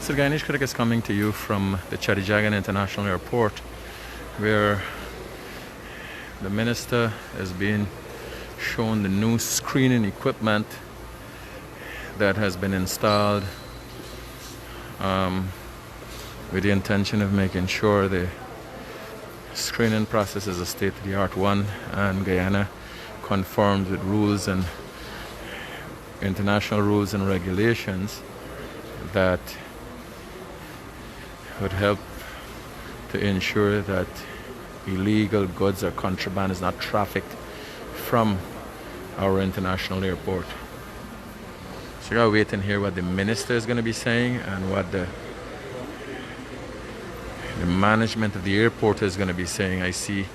So the Guyanese Critic is coming to you from the Chadijagan International Airport, where the minister is being shown the new screening equipment that has been installed with the intention of making sure the screening process is a state-of-the-art one and Guyana conforms with rules and international rules and regulations that would help to ensure that illegal goods or contraband is not trafficked from our international airport. So you gotta wait and hear what the minister is going to be saying and what the management of the airport is going to be saying. I see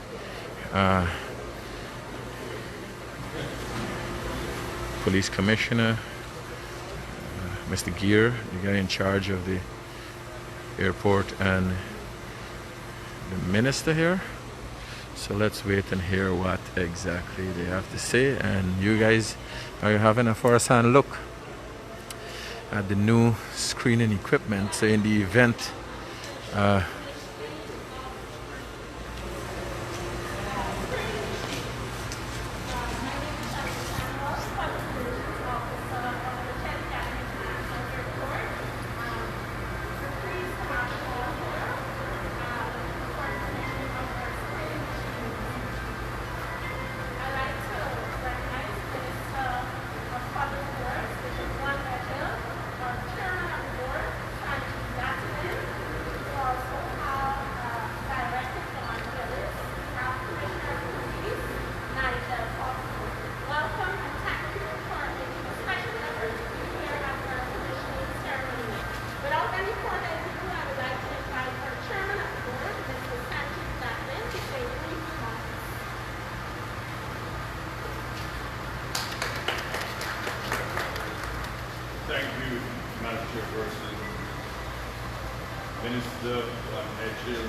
Police Commissioner Mr. Gear, the guy in charge of the airport, and the minister here. So let's wait and hear what exactly they have to say, and you guys are having a first-hand look at the new screening equipment. So in the event Thank you, Madam Chairperson. Minister Edghill,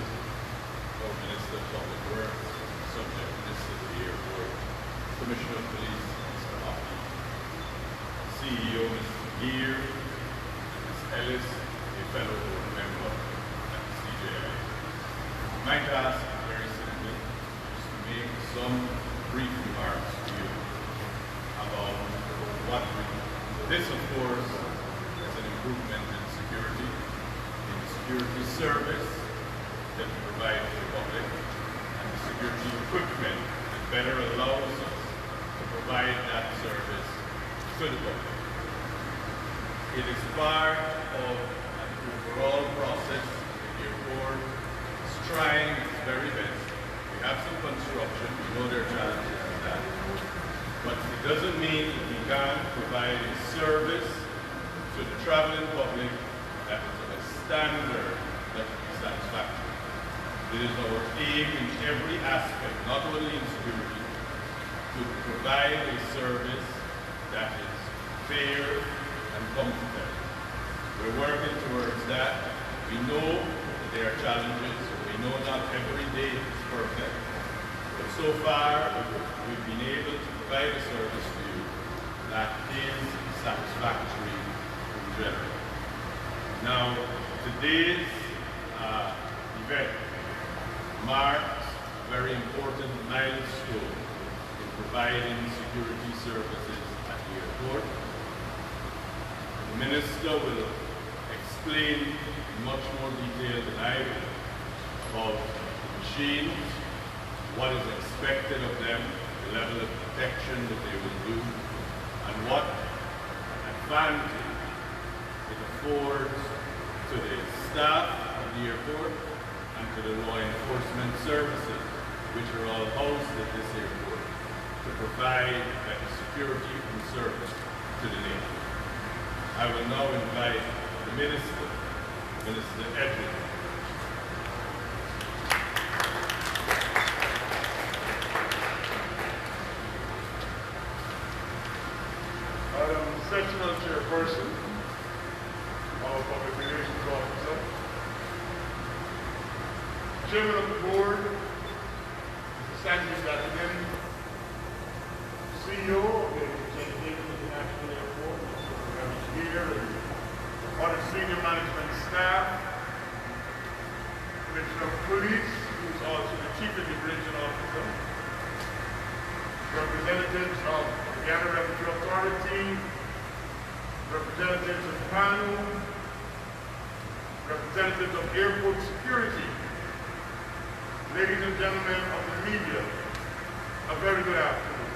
Minister of Public Works, Subject Minister of the Airport, Commissioner of Police, Mr. Hoffman, CEO, Mr. Gear, Ms. Ellis, a fellow board member at the CJI. I might ask very simply just to make some brief remarks to you about what this, of course, is an improvement in security, in the security service that we provide to the public, and the security equipment that better allows us to provide that service to the public. It is part of an overall process. The airport is trying its very best. We have some construction, we know there are challenges in that. But it doesn't mean that we can't provide a service to the traveling public that is of a standard that will be satisfactory. It is our aim in every aspect, not only in security, to provide a service that is fair and comfortable. We're working towards that. We know that there are challenges. We know not every day is perfect. But so far, we've been able to provide a service to you that is satisfactory in general. Now, today's event marks a very important milestone in providing security services at the airport. The Minister will explain in much more detail than I will about the machines, what is expected of them, the level of protection that they will do, and what advantage it affords to the staff of the airport and to the law enforcement services, which are all housed at this airport, to provide better security and service to the nation. I will now invite the Minister, Minister Edghill. Madam Sectional Chairperson, our Public Relations Officer, Chairman of the Board, Mr. Sanjay Gatigan, CEO of the Guyanese International Airport, Mr. Guyanese Critic, and other senior management staff, Commissioner of Police, who's also the Chief Immigration Officer, representatives of the Guyana Revenue Authority, representatives of PANU, representatives of airport security, ladies and gentlemen of the media, a very good afternoon.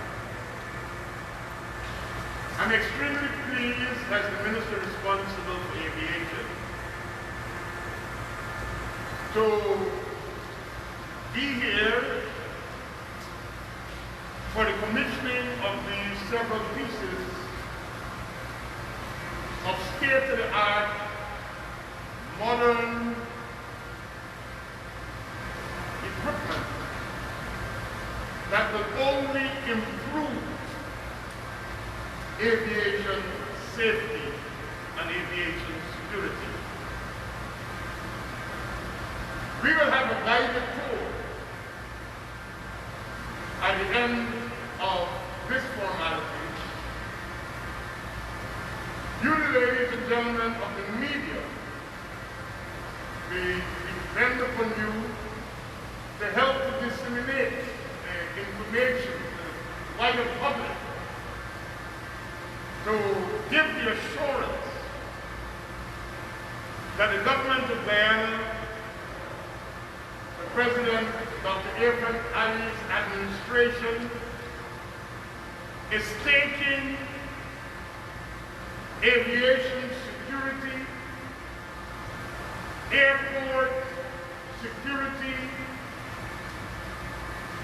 I'm extremely pleased as the Minister responsible for aviation to be here for the commissioning of the several pieces of state-of-the-art, modern equipment that will only improve aviation safety and aviation security. We will have a guided tour at the end of this formality. You, ladies and gentlemen of the media, we depend upon you to help to disseminate information to the wider public, to give the assurance that the government of Guyana, the President Dr. Irfan Ali's administration, is taking aviation security, airport security,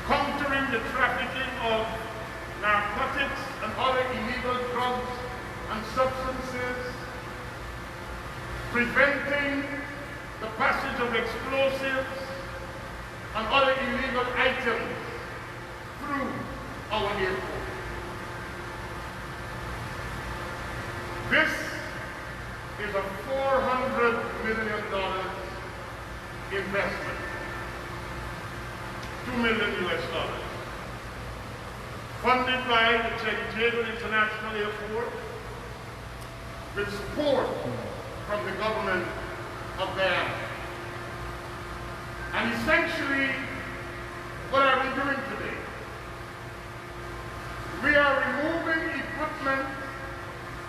countering the trafficking of narcotics and other illegal drugs and substances, preventing the passage of explosives and other illegal items through our airport. This is a $400 million investment, $2 million US, funded by the Teddy International Airport with support from the government of Guyana. And essentially, what are we doing today? We are removing equipment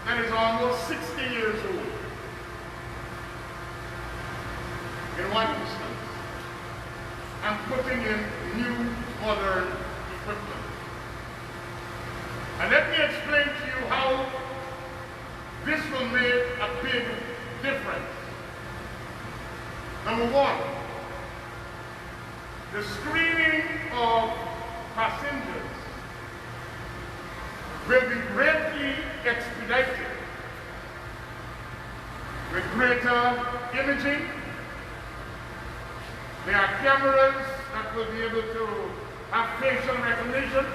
that is almost 60 years old. In one instance, and putting in new, modern equipment. And let me explain to you how this will make a big difference. Number one, the screening of passengers will be greatly expedited with greater imaging. There are cameras that will be able to have facial recognition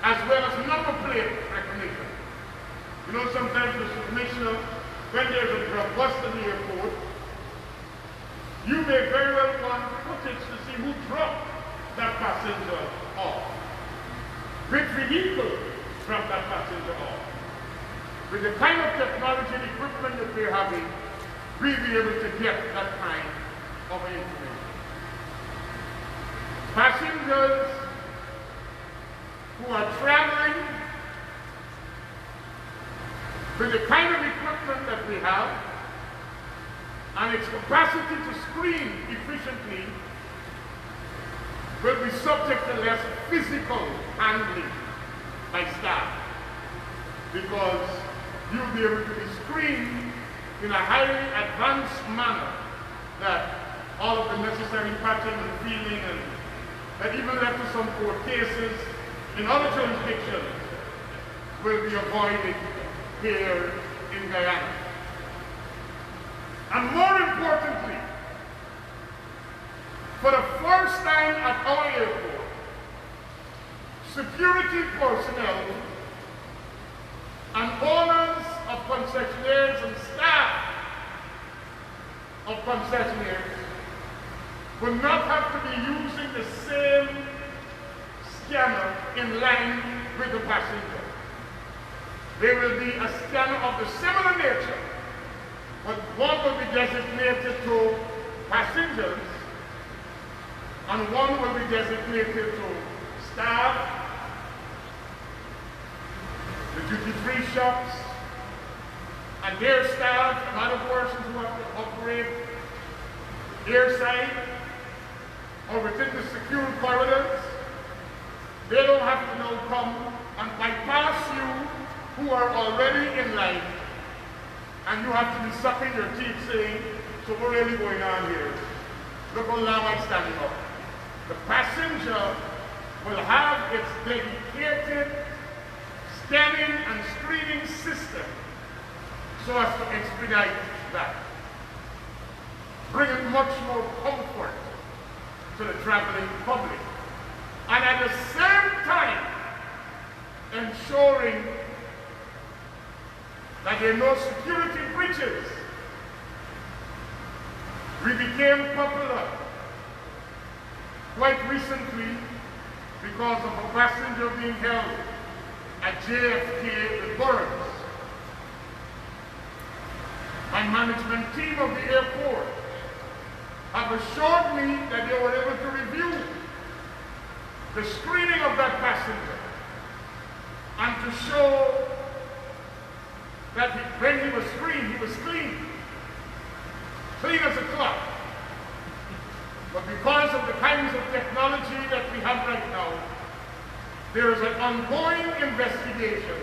as well as number plate recognition. You know, sometimes, Mr. Commissioner, when there's a drug bust in the airport, you may very well want footage to see who dropped that passenger off. Which vehicle dropped that passenger off. With the kind of technology and equipment that we're having, we'll be able to get that kind of information. Passengers who are traveling with the kind of equipment that we have and its capacity to screen efficiently will be subject to less physical handling by staff, because you'll be able to be screened in a highly advanced manner that all of the necessary patching and feeling and that even led to some court cases in other jurisdictions will be avoided here in Guyana. And more importantly, for the first time at our airport, security personnel and owners of concessionaires and staff of concessionaires will not have to be using the same scanner in line with the passenger. There will be a scanner of the similar nature but one will be designated to passengers and one will be designated to staff, the duty-free shops, and their staff and other persons who have to operate airside or within the secure corridors. They don't have to now come and bypass you who are already in line, and you have to be sucking your teeth saying, so what's really going on here? Look how long I'm standing up. The passenger will have its dedicated scanning and screening system so as to expedite that, bringing much more comfort to the traveling public, and at the same time ensuring that there are no security breaches. We became popular quite recently because of a passenger being held at JFK with burns. My management team of the airport have assured me that they were able to review the screening of that passenger and to show that when he was screened, he was clean as a clock. But because of the kinds of technology that we have right now, there is an ongoing investigation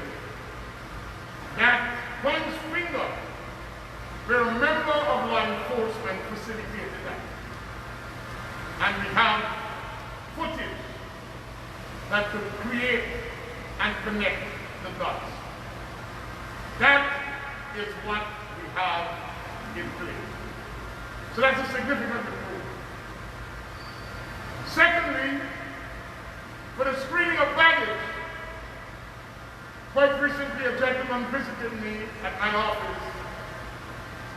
that points finger where a member of law enforcement facilitated that. And we have footage that could create and connect the dots. That is what we have in place. So that's a significant improvement. Secondly, for the screening of baggage, quite recently a gentleman visited me at my office,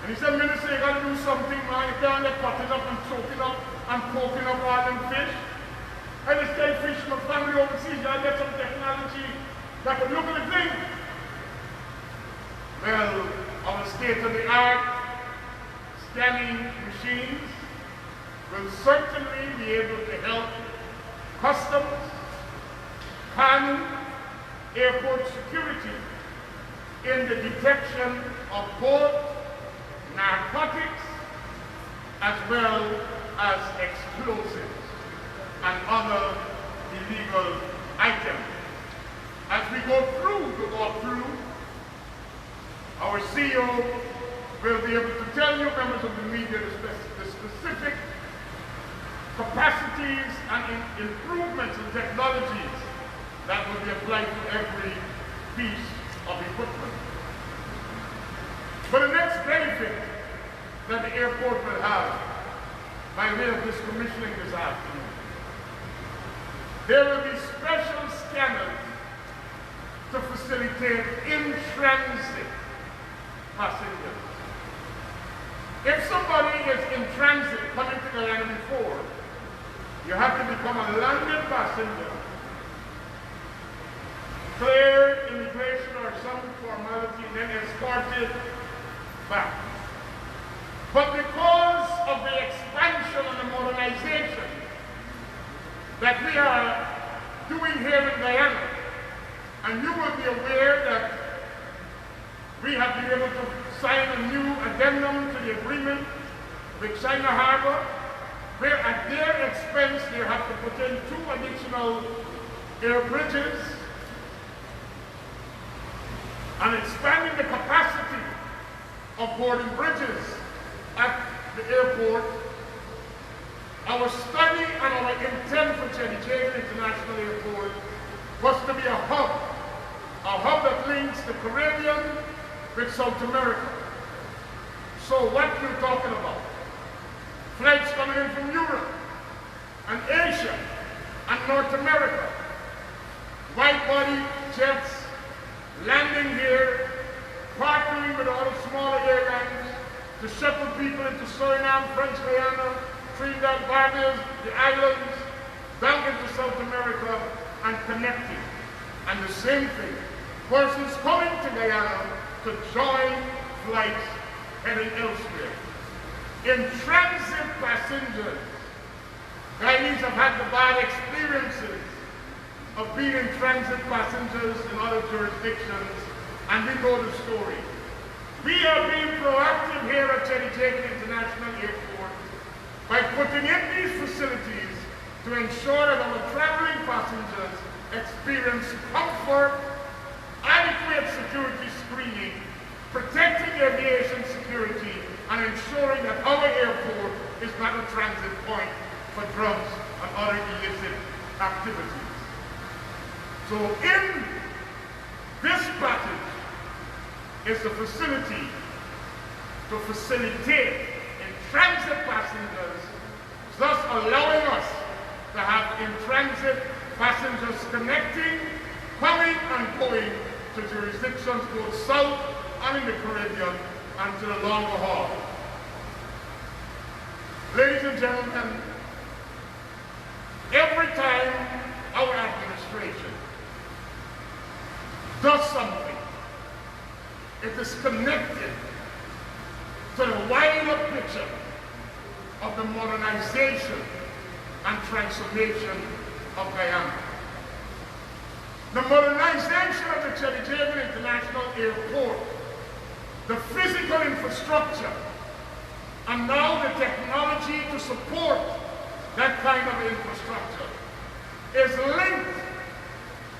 and he said, Minister, you got to do something, man. You can't get cutting up and choking up and poking up all them fish. I just stay fishing my family overseas, you got to get some technology that can look at the thing. Well, our state-of-the-art scanning machines will certainly be able to help customs, canon, airport security in the detection of both narcotics as well as explosives and other illegal items. As we go through the walkthrough, our CEO will be able to tell you, members of the media, the specific capacities and improvements in technologies that will be applied to every piece of equipment. But the next benefit that the airport will have by way of this commissioning this afternoon, there will be special scanners to facilitate in-transit passengers. If somebody is in transit coming to Guyana before, you have to become a landed passenger, clear immigration or some formality, and then escorted back. But because of the expansion and the modernization that we are doing here in Guyana, and you will be aware that we have been able to sign a new addendum to the agreement with China Harbor, where at their expense they have to put in 2 additional air bridges and expanding the capacity of boarding bridges at the airport. Our study and our intent for Chedichedi International Airport was to be a hub that links the Caribbean with South America. So what we're talking about, flights coming in from Europe and Asia and North America, wide-body jets landing here, partnering with all the smaller airlines to shuttle people into Suriname, French Guiana, Trinidad, Barbados, the islands, back into South America and connecting. And the same thing, persons coming to Guyana to join flights heading elsewhere. In transit passengers, Guyanese have had the bad experiences of being in transit passengers in other jurisdictions, and we know the story. We are being proactive here at Guyanese International Airport by putting in these facilities to ensure that our traveling passengers experience comfort, adequate security screening, protecting aviation security, and ensuring that our airport is not a transit point for drugs and other illicit activities. So in this package is the facility to facilitate in transit passengers, thus allowing us to have in-transit passengers connecting, coming and going to jurisdictions both south and in the Caribbean and to the longer haul. Ladies and gentlemen, every time our administration does something, it is connected to the wider picture of the modernization and transformation of Guyana. The modernization of the Guyanese International Airport, the physical infrastructure, and now the technology to support that kind of infrastructure is linked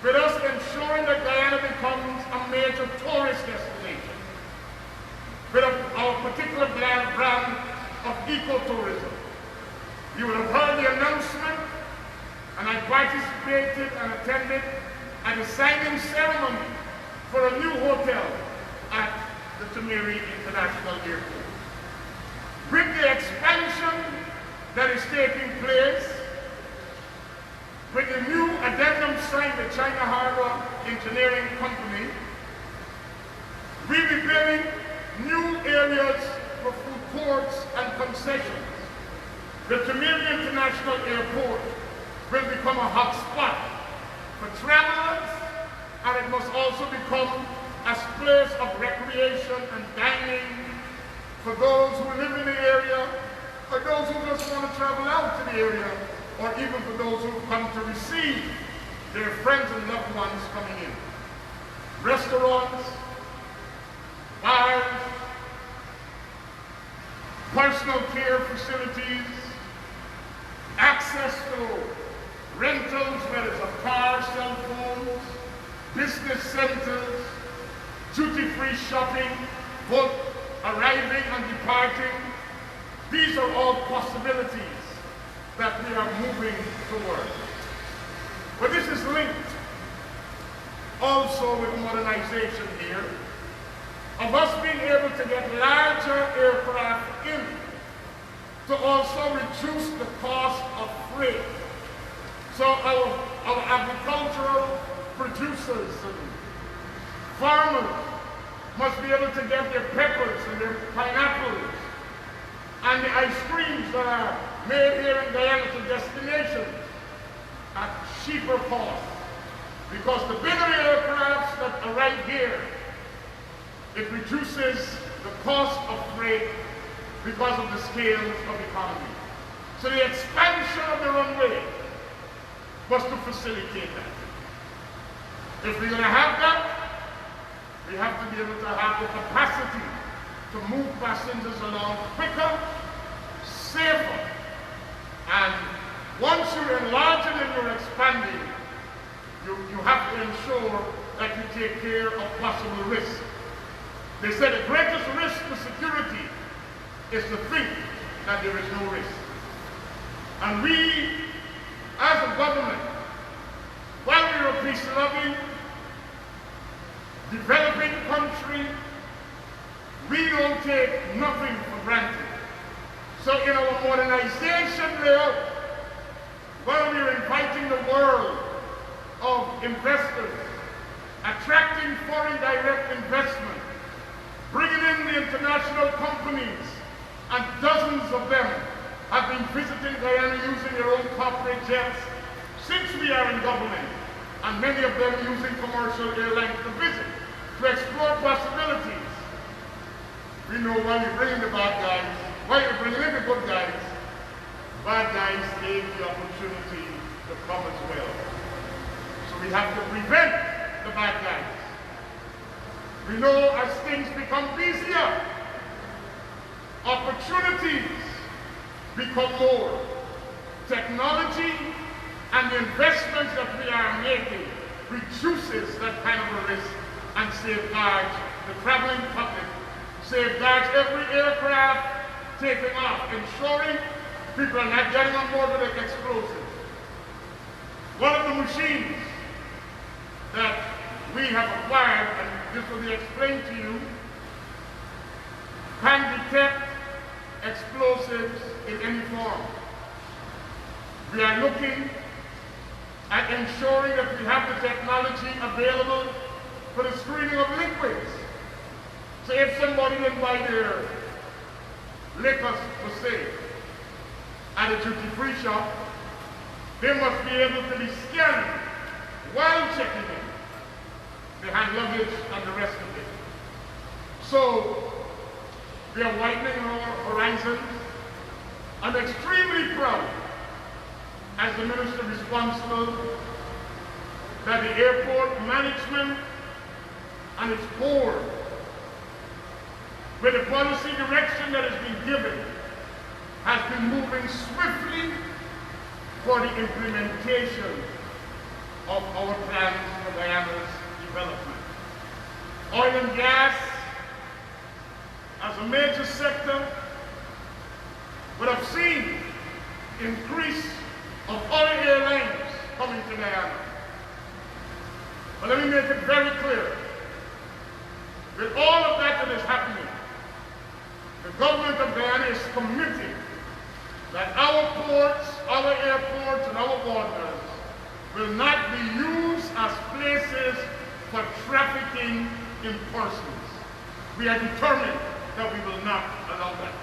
with us ensuring that Guyana becomes a major tourist destination with our particular brand of ecotourism. You will have heard the announcement, and I participated and attended at the signing ceremony for a new hotel at the Guyanese International Airport. With the expansion that is taking place, with the new addendum signed with China Harbor Engineering Company, we'll be building new areas for food courts and concessions. The Guyanese International Airport will become a hot spot for travelers, and it must also become a place of recreation and dining for those who live in the area, or those who just want to travel out to the area, or even for those who come to receive their friends and loved ones coming in. Restaurants, bars, personal care facilities, access to rentals, whether it's a car, cell phones, business centers, duty-free shopping, both arriving and departing. These are all possibilities that we are moving toward. But this is linked also with modernization here, of us being able to get larger aircraft in to also reduce the cost of freight. So our agricultural producers and farmers must be able to get their peppers and their pineapples and the ice creams that are made here in Guyana to destinations at cheaper costs. Because the bigger the aircrafts that arrive here, it reduces the cost of freight because of the scales of economy. So the expansion of the runway was to facilitate that. If we're going to have that, we have to be able to have the capacity to move passengers along quicker, safer, and once you're enlarging and you're expanding, you have to ensure that you take care of possible risks. They said the greatest risk to security is to think that there is no risk. And we, as a government, while we're a peace-loving, developing country, we don't take nothing for granted. So in our modernization layout, while we're inviting the world of investors, attracting foreign direct investment, bringing in the international companies, and dozens of them have been visiting Guyana using their own corporate jets since we are in government, and many of them using commercial airlines to visit, to explore possibilities. We know when we bring in the bad guys, when we bring in the good guys, bad guys take the opportunity to come as well. So we have to prevent the bad guys. We know as things become busier, opportunities become more. Technology and the investments that we are making reduces that kind of a risk and safeguards the traveling public, safeguards every aircraft taking off, ensuring people are not getting on board with explosives. One of the machines that we have acquired, and this will be explained to you, can detect explosives in any form. We are looking at ensuring that we have the technology available for the screening of liquids. So if somebody didn't buy their liquor for sale at a duty-free shop, they must be able to be scanned while checking in the hand luggage and the rest of it. So we are widening our horizons. I'm extremely proud as the minister responsible that the airport management and its board, with the policy direction that has been given, has been moving swiftly for the implementation of our plans for Guyana's development. Oil and gas, as a major sector, would have seen increase of other airlines coming to Guyana. But let me make it very clear. With all of that is happening, the government of Guyana is committed that our ports, our airports, and our borders will not be used as places for trafficking in persons. We are determined that we will not allow that.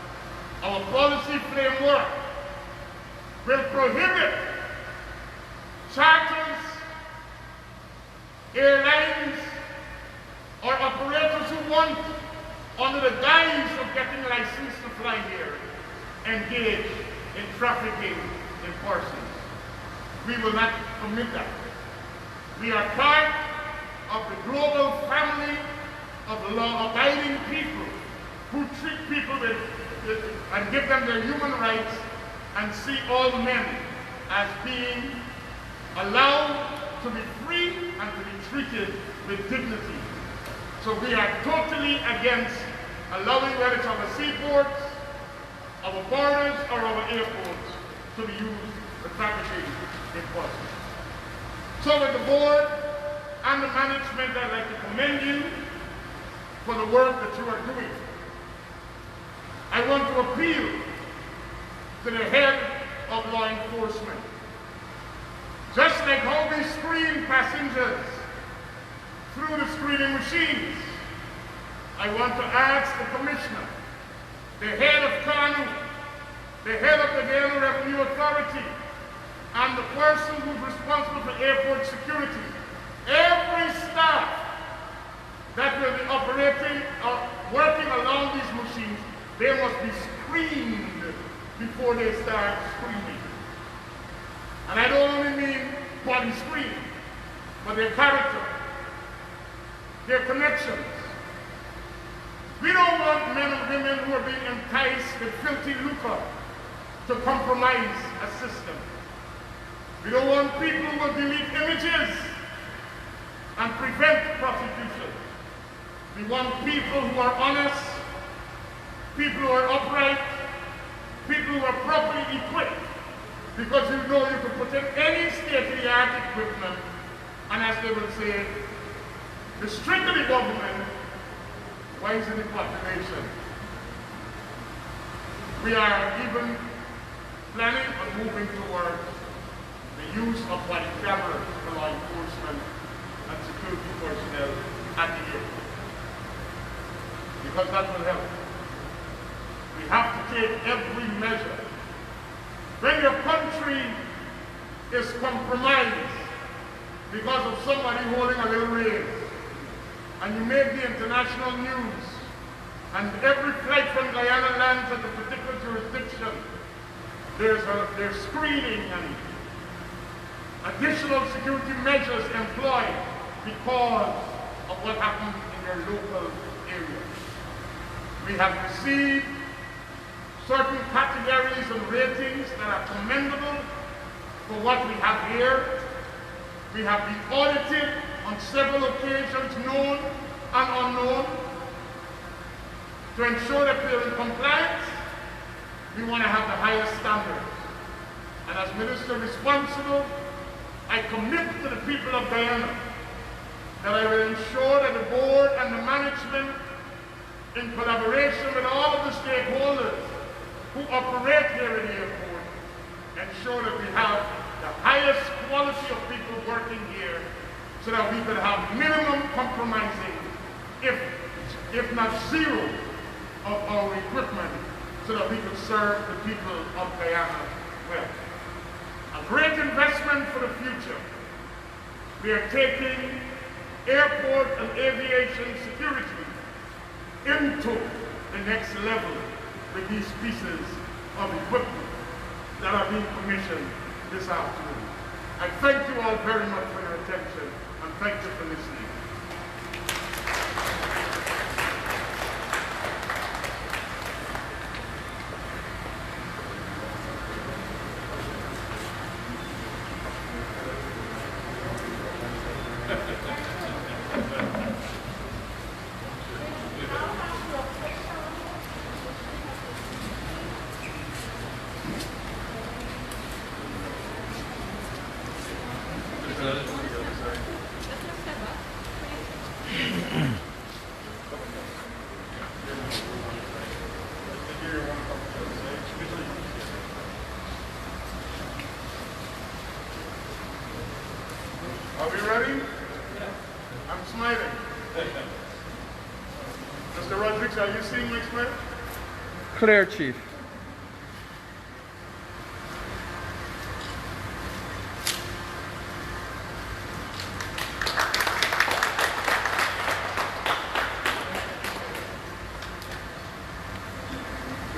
Our policy framework will prohibit charters, airlines, or operators who want, under the guise of getting licensed to fly here, engage in trafficking in persons. We will not permit that. We are part of the global family of law-abiding people who treat people and give them their human rights and see all men as being allowed to be free and to be treated with dignity. So we are totally against allowing, whether it's our seaports, our borders, or our airports, to be used for trafficking in persons. So with the board and the management, I'd like to commend you for the work that you are doing. I want to appeal to the head of law enforcement. Just like how we screen passengers through the screening machines, I want to ask the commissioner, the head of CANU, the head of the Guyana Revenue Authority, and the person who's responsible for airport security, every staff that will be operating or working along these machines, they must be screened before they start screening. And I don't only mean body screen, but their character, their connections. We don't want men and women who are being enticed with filthy lucre to compromise a system. We don't want people who will delete images and prevent prosecution. We want people who are honest, people who are upright, people who are properly equipped, because you know you can put in any state-of-the-art equipment, and as they will say, the stricter the government, wiser the population. We are even planning on moving towards the use of body cameras for law enforcement and security personnel at the airport, because that will help. We have to take every measure. When your country is compromised because of somebody holding a little raise, and you make the international news And every flight from Guyana lands at a particular jurisdiction, there's screening and additional security measures employed because of what happened in their local area. We have received certain categories and ratings that are commendable for what we have here. We have been audited on several occasions, known and unknown. To ensure that we are in compliance, we want to have the highest standards. And as Minister responsible, I commit to the people of Guyana that I will ensure that the board and the management, in collaboration with all of the stakeholders who operate here in the airport, ensure that we have the highest quality of people working here so that we could have minimum compromising, if not zero, of our equipment so that we could serve the people of Guyana well. A great investment for the future. We are taking airport and aviation security into the next level with these pieces of equipment that are being commissioned this afternoon. I thank you all very much for your attention and thank you for listening. Are we ready? I'm smiling. Mr. Rodriguez, are you seeing me smile? Clear, Chief.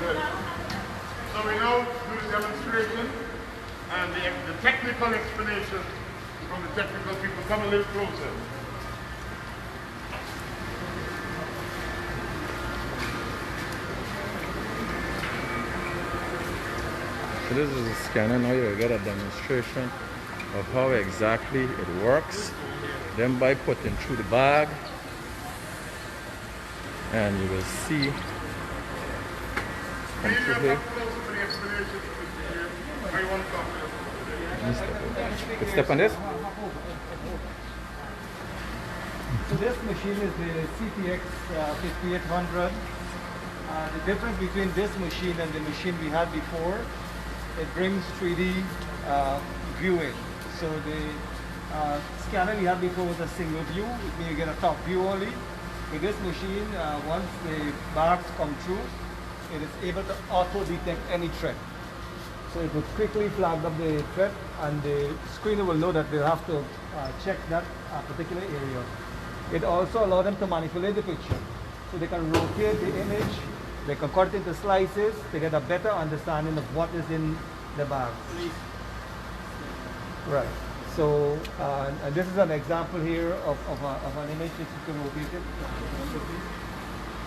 Good. So we now do the demonstration and the technical explanation from the technical people. Come a little closer. So this is a scanner. Now you get a demonstration of how exactly it works. Then by putting through the bag, and you will see. Come through here. Step on this. So this machine is the CTX 5800. The difference between this machine and the machine we had before, it brings 3D viewing. So the scanner we had before was a single view, it means you get a top view only. With this machine, once the bags come through, it is able to auto-detect any threat. So it will quickly flag up the threat, and the screener will know that they'll have to check that particular area. It also allows them to manipulate the picture. So they can rotate the image, they can cut it into slices to get a better understanding of what is in the bag. Right. So and this is an example here of an image that you can rotate it.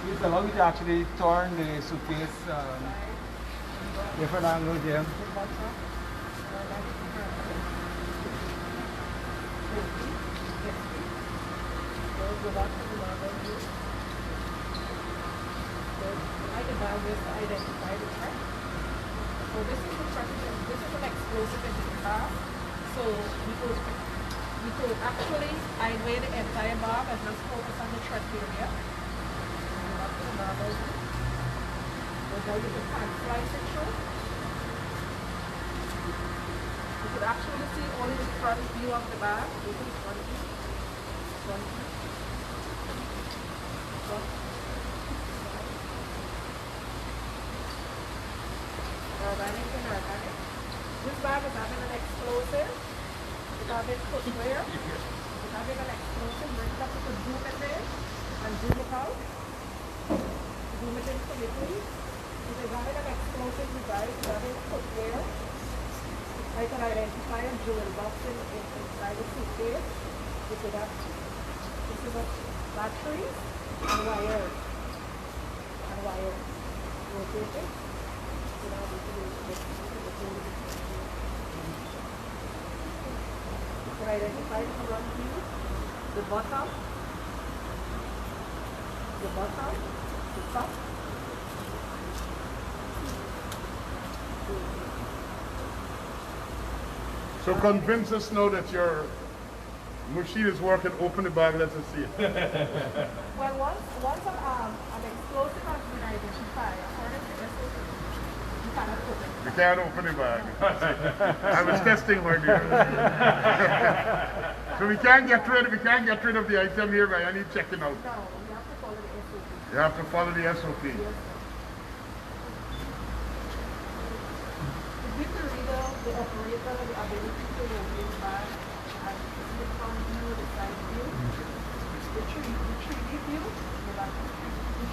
This allows you to actually turn the suitcase different angles here. I can now just identify the truck. So this is the truck, this is an explosive in the car. So we could actually highway the entire bag and just focus on the truck area. Now you can slice it through. You could actually see only the front view of the bag. This is front view. Front view. Front. Organic and organic. This bag is having an explosive. It's having footwear. It's having an explosive. Bring it up to the zoom in there and zoom it out. zoom it in for me, please. If you're having an explosive device, that is footwear. I can identify a jewel box inside the suitcase. This is a batteries and wires. Rotate it. So now this is you can identify the front view, the bottom, the top. So convince us now that your machine is working. Open the bag, let us see it. Well, once an explosive has been identified, according to SOP, you cannot open it. You can't open the bag. I was testing my dear. So we can't get rid of the item here by any checking out. No, you have to follow the SOP. You have to follow the SOP. Yes. Give the reader, the operator, the ability to rotate back and see the front view, the side view, the 3D view, the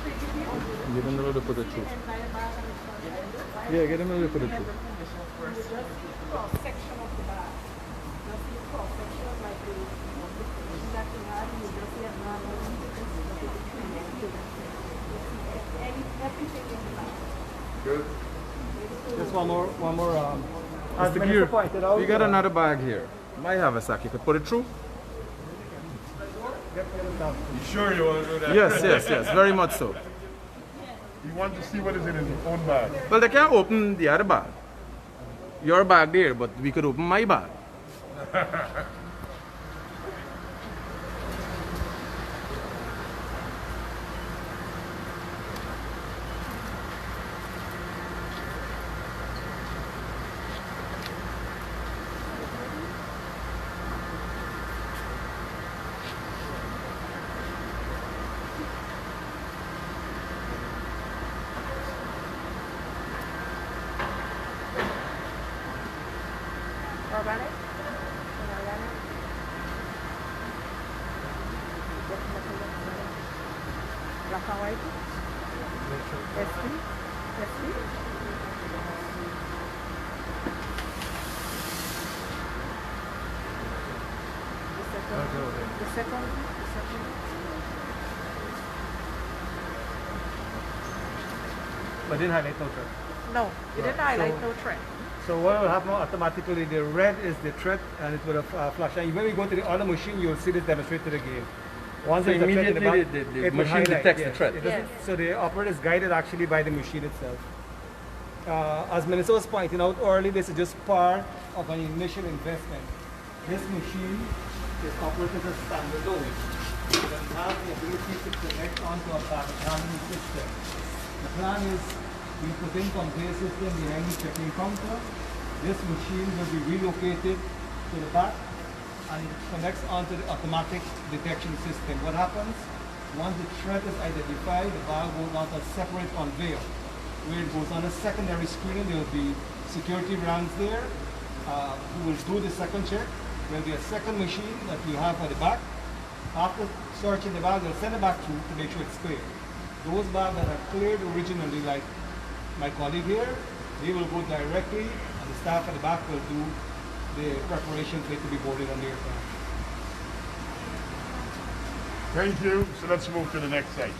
3D view. Give him a little put it through. The entire bag and the front end. Yeah, get him a little put it through. You just see cross section of the bag. Just see cross section like the that you have. You just see a normal view. Everything in the bag. Good. Just one more. As Mr. Minister Gear, pointed out, we got another bag here. Might have a sack. You could put it through? You sure you want to do that? Yes, very much so. You want to see what is in his own bag. Well, they can't open the other bag. Your bag there, but we could open my bag. Organic? Black and white? SP? The second. but didn't highlight no threat. No, you didn't highlight no trend. So what will happen automatically, the red is the threat and it will flash. And when we go to the other machine, you'll see this demonstrated again. Once So there's a threat in immediately back, the it will machine highlight, detects the yes. threat. It doesn't- Yes. So the operator is guided actually by the machine itself. As Minister was pointing out early, this is just part of an initial investment. This machine is operated as standalone. It doesn't have the ability to connect onto a package handling system. The plan is we put in conveyor system behind the checking counter. This machine will be relocated to the back and it connects onto the automatic detection system. What happens? Once the threat is identified, the bag goes onto a separate conveyor where it goes on a secondary screen. There will be security ranks there who will do the second check. There will be a second machine that we have at the back. After searching the bag, they'll send it back through to make sure it's clear. Those bags that are cleared originally, like my colleague here, they will go directly and the staff at the back will do the preparation for it to be boarded on the aircraft. Thank you. So let's move to the next site.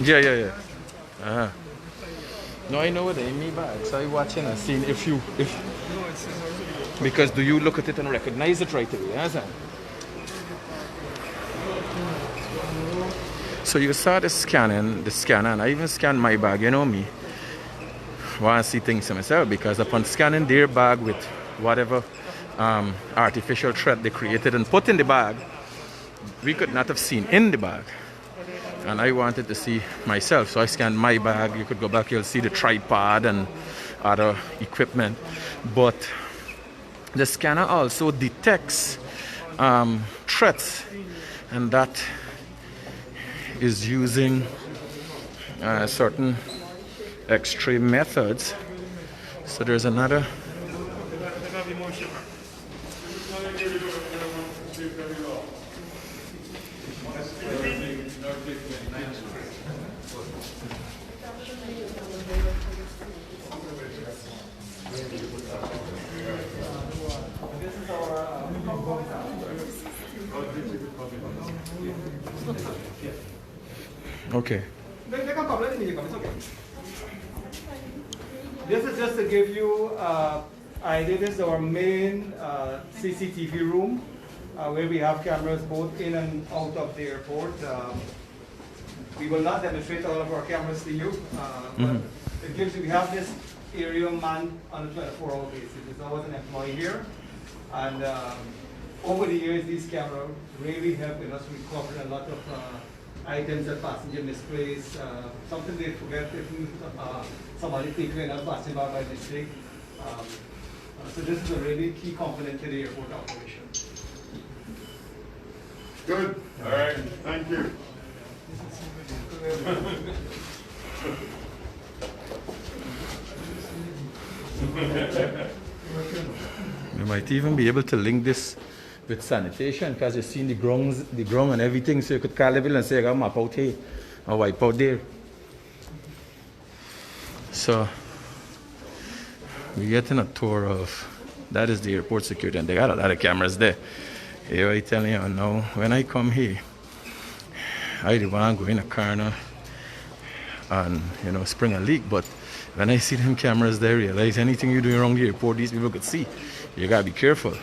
Yeah. No, I know what they mean by it. So I watching and seeing if because do you look at it and recognize it right away? Yes, so you saw the scanner, and I even scanned my bag. You know me, want to see things for myself because upon scanning their bag with whatever artificial threat they created and put in the bag, we could not have seen in the bag. And I wanted to see myself, so I scanned my bag. You could go back, you'll see the tripod and other equipment. But the scanner also detects threats, and that is using certain extreme methods So there's another. This is our Okay. They can come, let me come, it's okay. This is just to give you idea. This is our main CCTV room where we have cameras both in and out of the airport. We will not demonstrate all of our cameras to you, but it gives you, we have this area manned on a 24-hour basis. There's always an employee here. And over the years, these cameras really help in us recover a lot of items that passenger misplace, something they forget if somebody taken in a passenger by mistake. So this is a really key component to the airport operation. Good. All right. Thank you. You might even be able to link this with sanitation because you've seen the ground and everything, so you could call level and say, I got a map out here or wipe out there. So we're getting a tour of, that is the airport security, and they got a lot of cameras there. Here I tell you now, when I come here, I don't want to go in a car now and, you know, spring a leak, but when I see them cameras there, realize anything you do around the airport, these people could see. You gotta be careful.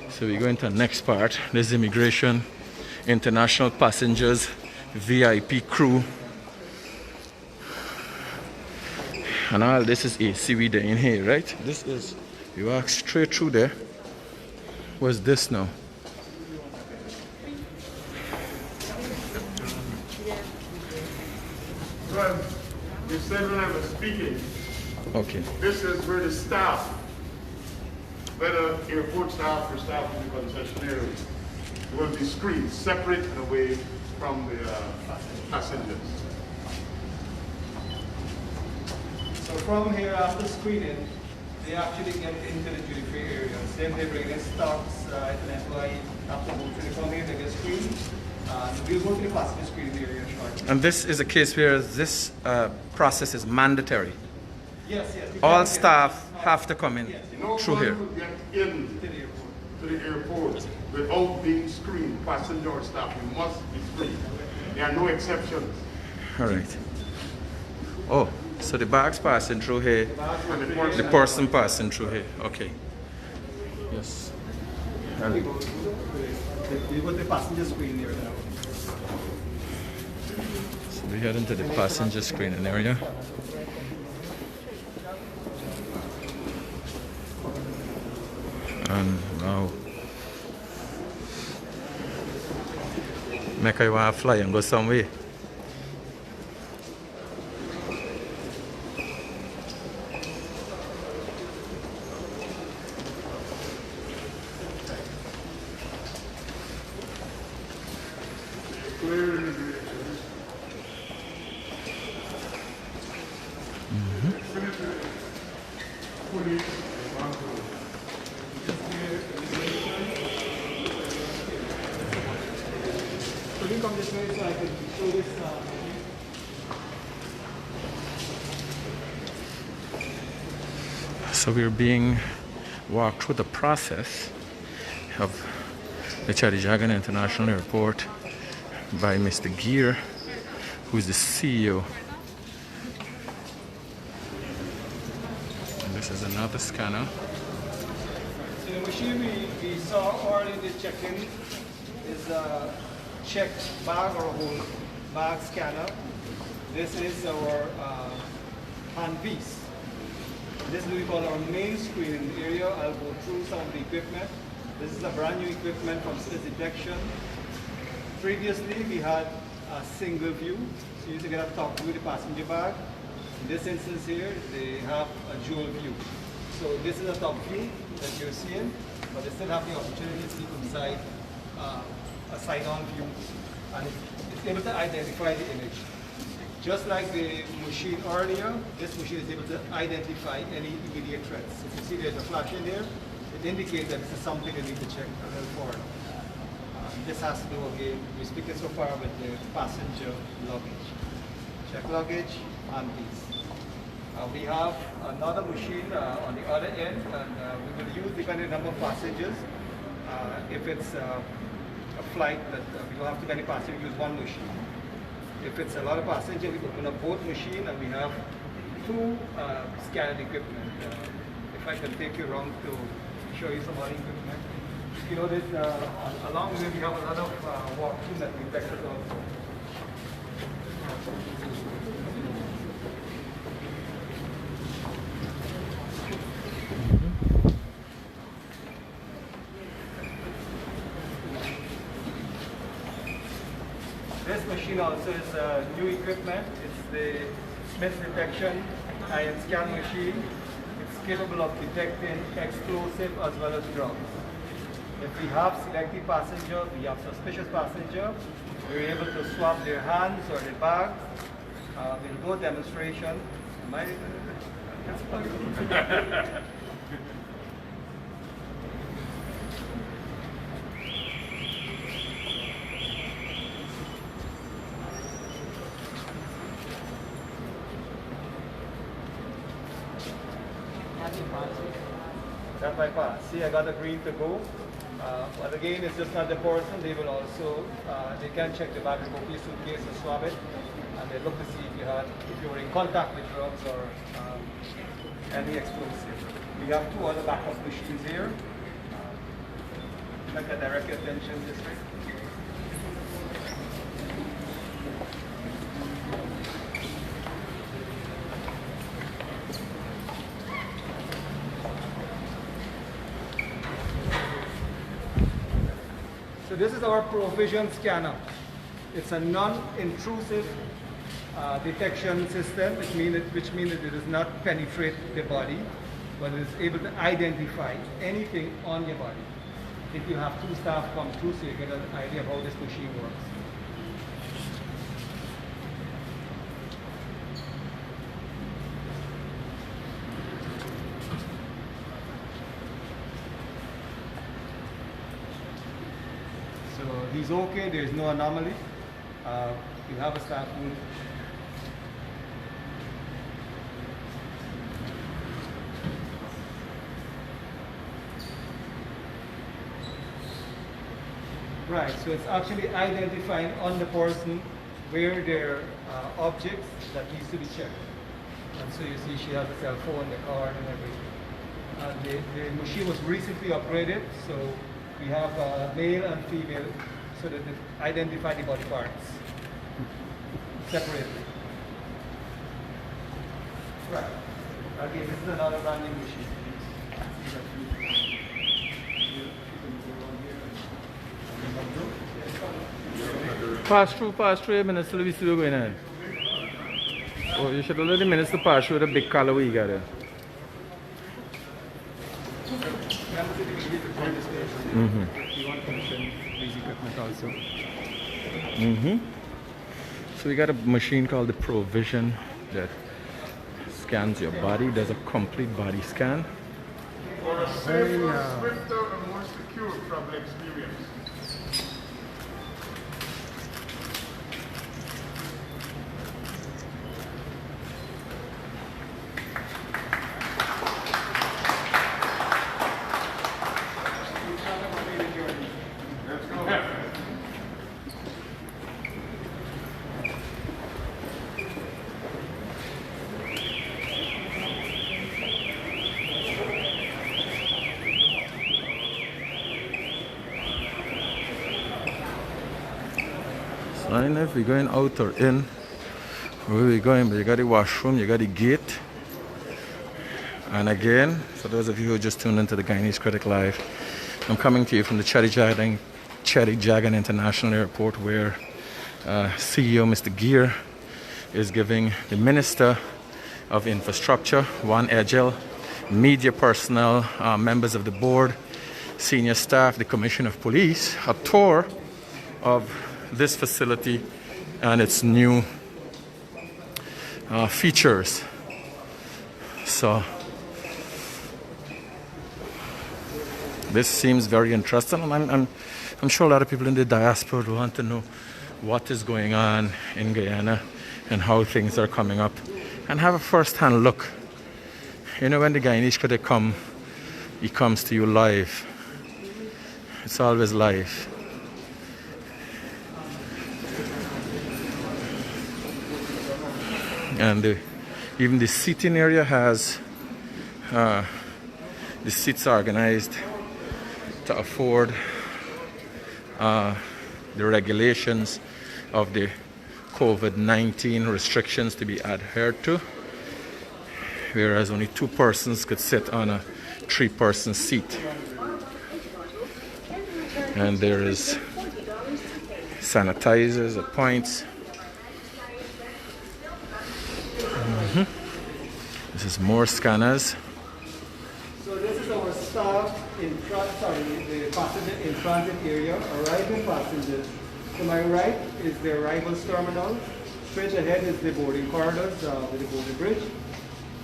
So we go into the next part. This is immigration, international passengers, VIP crew. And all this is ACV there in here, right? This is, you walk straight through there. What's this now? Well, you said when I was speaking, Okay. this is where the staff, whether airport staff or staff in the concession area, will be screened separate and away from the passengers. So from here, after screening, they actually get into the duty-free areas. Then they bring in stocks, an employee after go to the come here, they get screened. We'll go to the passenger screening area shortly. And this is a case where this process is mandatory. Yes, yes. All staff have to come in No through one here. will get in To the airport. to the airport without being screened, passenger or staff. You must be screened. There are no exceptions. All right. Oh, so the bags passing through here, And the person passing through here. Okay. Yes. We go to the passenger screening area now. So we head into the passenger screening area. And now, make I want to fly and go somewhere. Could you come this way so I can show this? So we're being walked through the process of the Chadijagan International Airport by Mr. Gear, who's the CEO. And this is another scanner. So the machine we saw already in the check-in is a check bag or a whole bag scanner. This is our hand piece. This is what we call our main screening area. I'll go through some of the equipment. This is a brand new equipment from slip detection. Previously, we had a single view. So you used to get a top view of the passenger bag. In this instance here, they have a dual view. So this is a top view that you're seeing, but they still have the opportunity to see inside a side-on view, and it's able to identify the image. Just like the machine earlier, this machine is able to identify any immediate threats. If you see there's a flash in there, it indicates that this is something you need to check a little for. This has to do again, we're speaking so far with the passenger luggage. Check luggage and these. We have another machine on the other end, and we will use, depending on the number of passengers. If it's a flight that we don't have too many passengers, we use one machine. If it's a lot of passengers, we open up both machines, and we have two scanning equipment. If I can take you around to show you some other equipment. You know, this, along with we have a lot of walkthrough that we vectors also. This machine also is new equipment. It's the Smith detection ion scan machine. It's capable of detecting explosive as well as drugs. If we have selected passengers, we have suspicious passengers, we're able to swab their hands or their bags. We'll go demonstration. That my pass. See, I got a green to go. But again, it's just not the person. They will also, they can check the bag and go to suitcase and swab it. And they look to see if you were in contact with drugs or any explosive. We have two other backup machines here. Like a direct attention district. So this is our Provision scanner. It's a non-intrusive detection system, which means that it does not penetrate the body, but it is able to identify anything on your body. If you have two staff come through, so you get an idea of how this machine works. So he's okay, there is no anomaly. You have a staff room. Right, so it's actually identifying on the person where there are objects that needs to be checked. And so you see she has a cell phone, the card and everything. And the machine was recently upgraded, so we have male and female so that it identify the body parts separately. Right. Again, this is another brand new machine. Pass through, Minister. We see you going on. Oh, you should have let the Minister pass through the big color we got there. You want to commission these equipment also. So we got a machine called the Provision that scans your body, does a complete body scan. For a safer, swifter, and more secure travel experience. I don't know if we're going out or in, where we're going, but you got the washroom, you got the gate. And again, for those of you who just tuned into the Guyanese Critic Live, I'm coming to you from the Cherry Jagan International Airport, where CEO Mr. Gear is giving the Minister of Infrastructure, Juan Egel, media personnel, members of the board, senior staff, the Commissioner of Police, a tour of this facility and its new features. So this seems very interesting, and I'm sure a lot of people in the diaspora would want to know what is going on in Guyana and how things are coming up, and have a first-hand look. You know, when the Guyanese Critic he comes to you live. It's always live. And even the seating area has the seats organized to afford the regulations of the COVID-19 restrictions to be adhered to, whereas only 2 persons could sit on a 3-person seat. And there is sanitizers at points. This is more scanners. So this is our staff in the passenger in transit area, arriving passengers. To my right is the arrivals terminal. Straight ahead is the boarding corridors with the boarding bridge.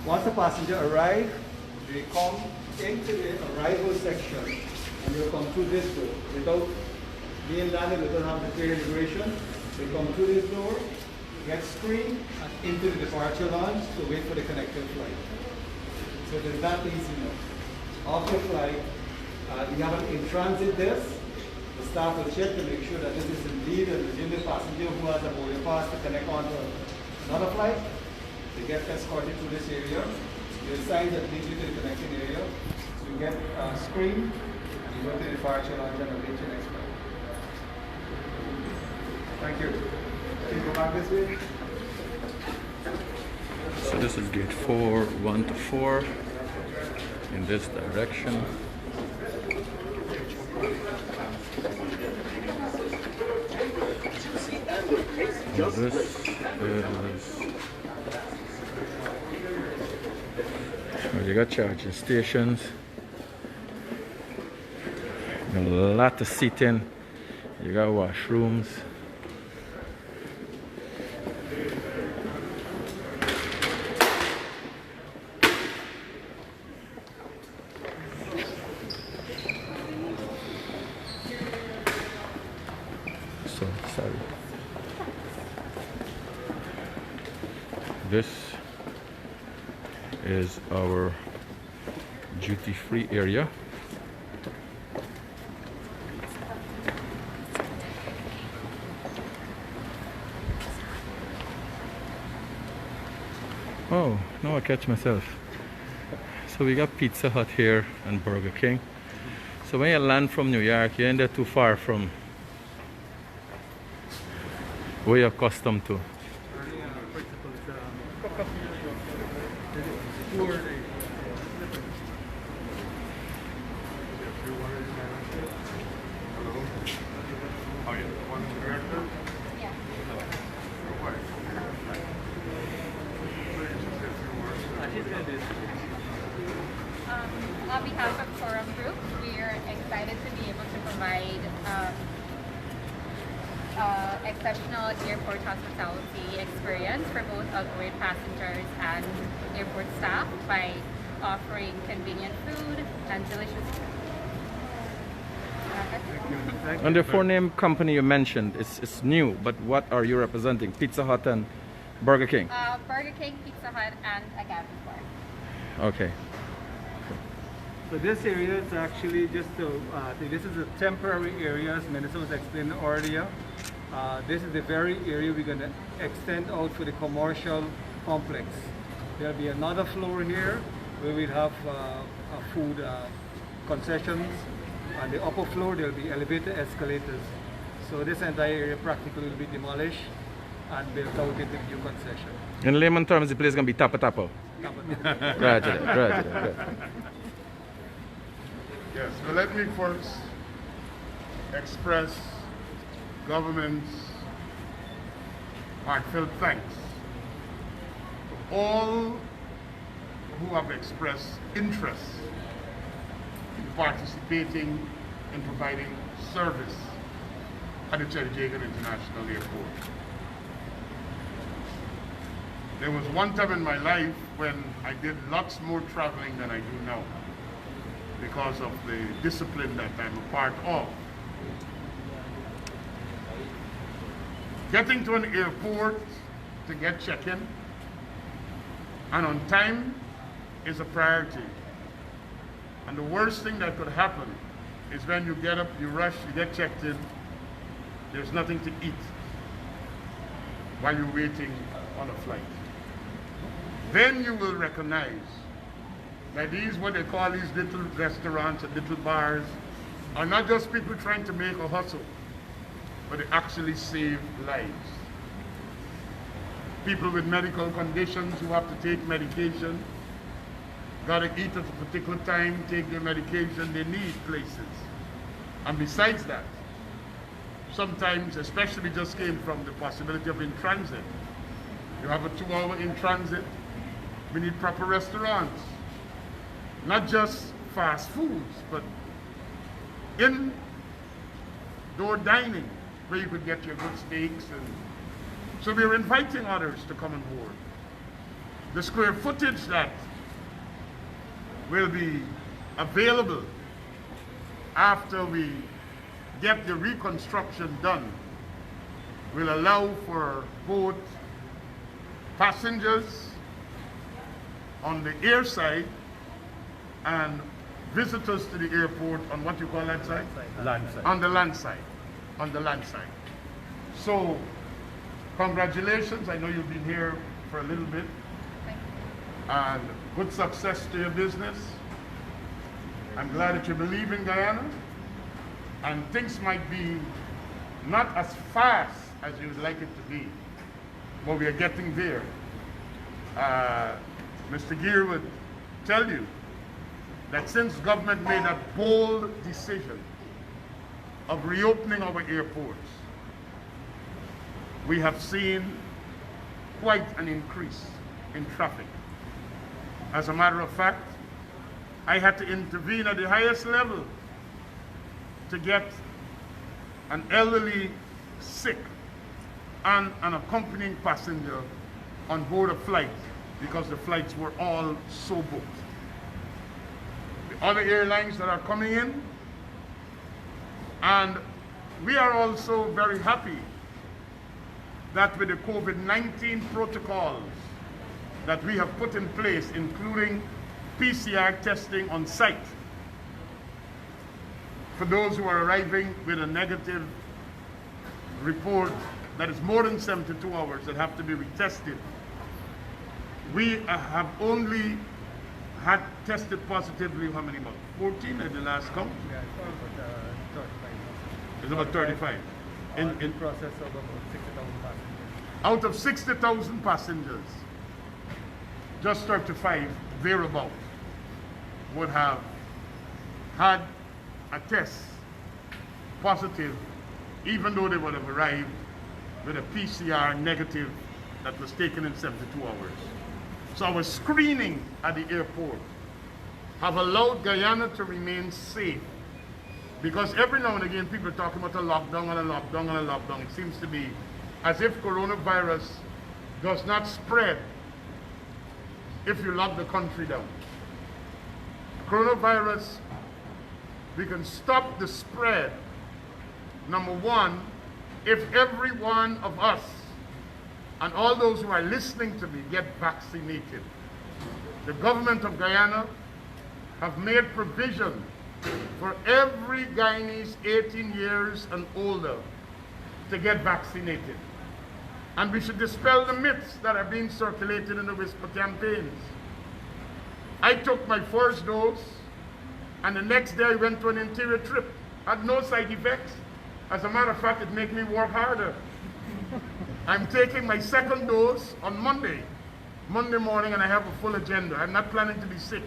Once the passenger arrives, they come into the arrival section, and they'll come through this door. Without being landed, without having to clear immigration, they come through this door, get screened, and into the departure lounge to wait for the connecting flight. So it is that easy now. After flight, we have an in-transit desk. The staff will check to make sure that this is indeed a legitimate passenger who has a boarding pass to connect on to another flight. They get escorted through this area. They assign that lead you to the connecting area. So you get screened, and you go to the departure lounge and await your next flight. Thank you. Can you go back this way? So this is gate 4, 1 to 4 in this direction. And this is well, you got charging stations, a lot of seating, you got washrooms. So sorry. This is our duty-free area. Oh, now I catch myself. So we got Pizza Hut here and Burger King. So when you land from New York, you ain't there too far from where you're accustomed to. On behalf of Forum Group, we are excited to be able to provide exceptional airport hospitality experience for both outboard passengers and airport staff by offering convenient food and delicious And the 4-name company you mentioned, it's new, but what are you representing? Pizza Hut and Burger King? Burger King, Pizza Hut, and Agape Bar. Okay. So this area is actually just this is a temporary area, as Minnesota explained earlier. This is the very area we're going to extend out for the commercial complex. There'll be another floor here where we'll have food concessions. On the upper floor there'll be elevator escalators. So this entire area practically will be demolished and built out into the new concession. In layman terms, the place is going to be tapa-tapa. Gradually. Yes, well, let me first express government's heartfelt thanks to all who have expressed interest in participating in providing service at the Chedejagan International Airport. There was one time in my life when I did lots more traveling than I do now because of the discipline that I'm a part of. Getting to an airport to get check-in and on time is a priority. And the worst thing that could happen is when you get up, you rush, you get checked in, there's nothing to eat while you're waiting on a flight. Then you will recognize that these, what they call these little restaurants and little bars, are not just people trying to make a hustle, but they actually save lives. People with medical conditions who have to take medication, gotta eat at a particular time, take their medication, they need places. And besides that, sometimes, especially we just came from the possibility of in transit. You have a 2-hour in transit, we need proper restaurants. Not just fast foods, but indoor dining, where you could get your good steaks. And so we're inviting others to come on board. The square footage that will be available after we get the reconstruction done will allow for both passengers on the air side and visitors to the airport on what you call that side? Land side. On the land side. On the land side. So, congratulations. I know you've been here for a little bit. Thank you. And good success to your business. I'm glad that you believe in Guyana. And things might be not as fast as you would like it to be, but we are getting there. Mr. Geer would tell you that since government made a bold decision of reopening our airports, we have seen quite an increase in traffic. As a matter of fact, I had to intervene at the highest level to get an elderly sick and an accompanying passenger on board a flight because the flights were all so booked. The other airlines that are coming in, and we are also very happy that with the COVID-19 protocols that we have put in place, including PCR testing on site, for those who are arriving with a negative report that is more than 72 hours that have to be retested, we have only had tested positively how many months? 14 at the last count? Yeah, it's 35. It's about 35. In process of about 60,000 passengers. Out of 60,000 passengers, just 35 thereabout would have had a test positive, even though they would have arrived with a PCR negative that was taken in 72 hours. So our screening at the airport have allowed Guyana to remain safe. Because every now and again people are talking about a lockdown and a lockdown and a lockdown. It seems to be as if coronavirus does not spread if you lock the country down. Coronavirus, we can stop the spread, number one, if every one of us and all those who are listening to me get vaccinated. The government of Guyana have made provision for every Guyanese 18 years and older to get vaccinated. And we should dispel the myths that are being circulated in the whisper campaigns. I took my first dose, and the next day I went to an interior trip. Had no side effects. As a matter of fact, it made me work harder. I'm taking my second dose on Monday morning, and I have a full agenda. I'm not planning to be sick.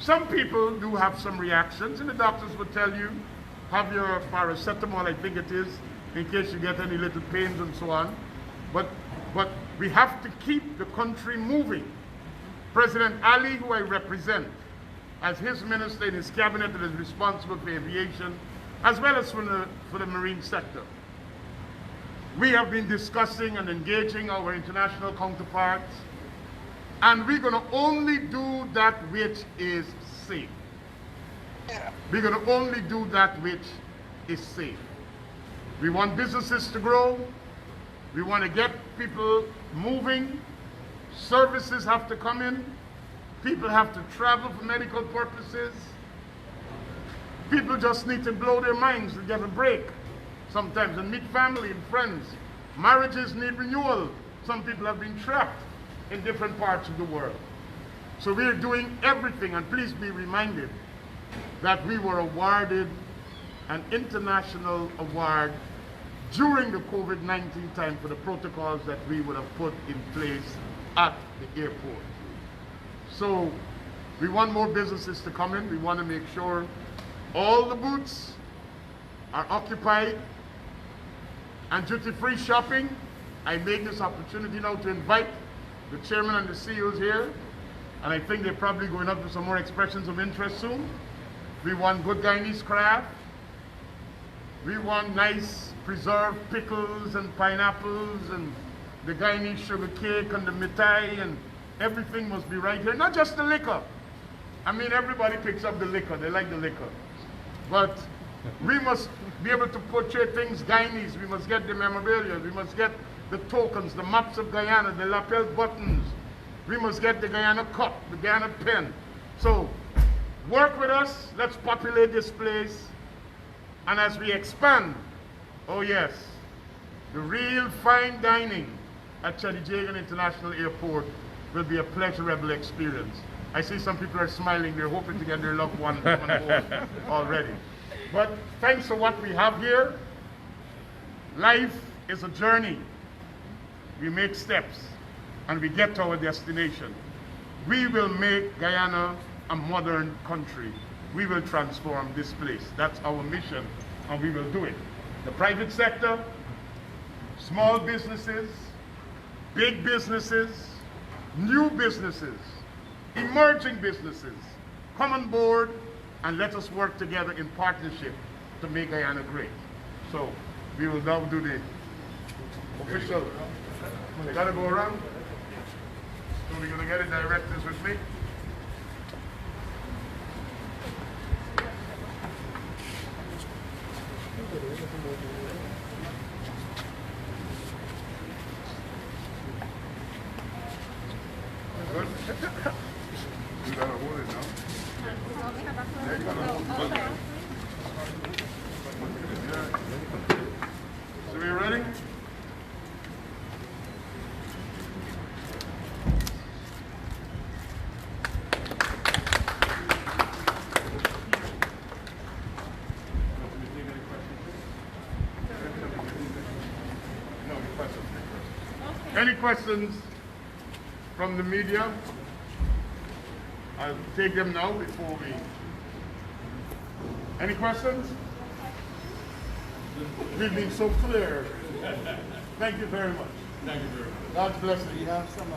Some people do have some reactions, and the doctors will tell you, have your paracetamol, I think it is, in case you get any little pains and so on. But we have to keep the country moving. President Ali, who I represent, as his minister in his cabinet that is responsible for aviation, as well as for the marine sector, We have been discussing and engaging our international counterparts, and we're going to only do that which is safe. We're going to only do that which is safe. We want businesses to grow. We want to get people moving. Services have to come in. People have to travel for medical purposes. People just need to blow their minds to get a break sometimes and meet family and friends. Marriages need renewal. Some people have been trapped in different parts of the world. So we're doing everything, and please be reminded that we were awarded an international award during the COVID-19 time for the protocols that we would have put in place at the airport. So we want more businesses to come in. We want to make sure all the booths are occupied. And duty-free shopping, I make this opportunity now to invite the chairman and the CEOs here, and I think they're probably going up to some more expressions of interest soon. We want good Guyanese craft. We want nice preserved pickles and pineapples and the Guyanese sugar cake and the mitai, and everything must be right here. Not just the liquor. I mean, everybody picks up the liquor. They like the liquor. But we must be able to portray things Guyanese. We must get the memorabilia. We must get the tokens, the maps of Guyana, the lapel buttons. We must get the Guyana cup, the Guyana pen. So work with us. Let's populate this place. And as we expand, oh yes, the real fine dining at Chadijagan International Airport will be a pleasurable experience. I see some people are smiling. They're hoping to get their loved one on board already. But thanks to what we have here, life is a journey. We make steps and we get to our destination. We will make Guyana a modern country. We will transform this place. That's our mission, and we will do it. The private sector, small businesses, big businesses, new businesses, emerging businesses, come on board and let us work together in partnership to make Guyana great. So we will now do the official. They gotta go around. So we're gonna get the directors with me. Good. You gotta hold it now. Yeah, you gotta hold it. So we ready? Any questions from the media? I'll take them now before we. Any questions? You've been so clear. Thank you very much. Thank you very much. God bless you. We have some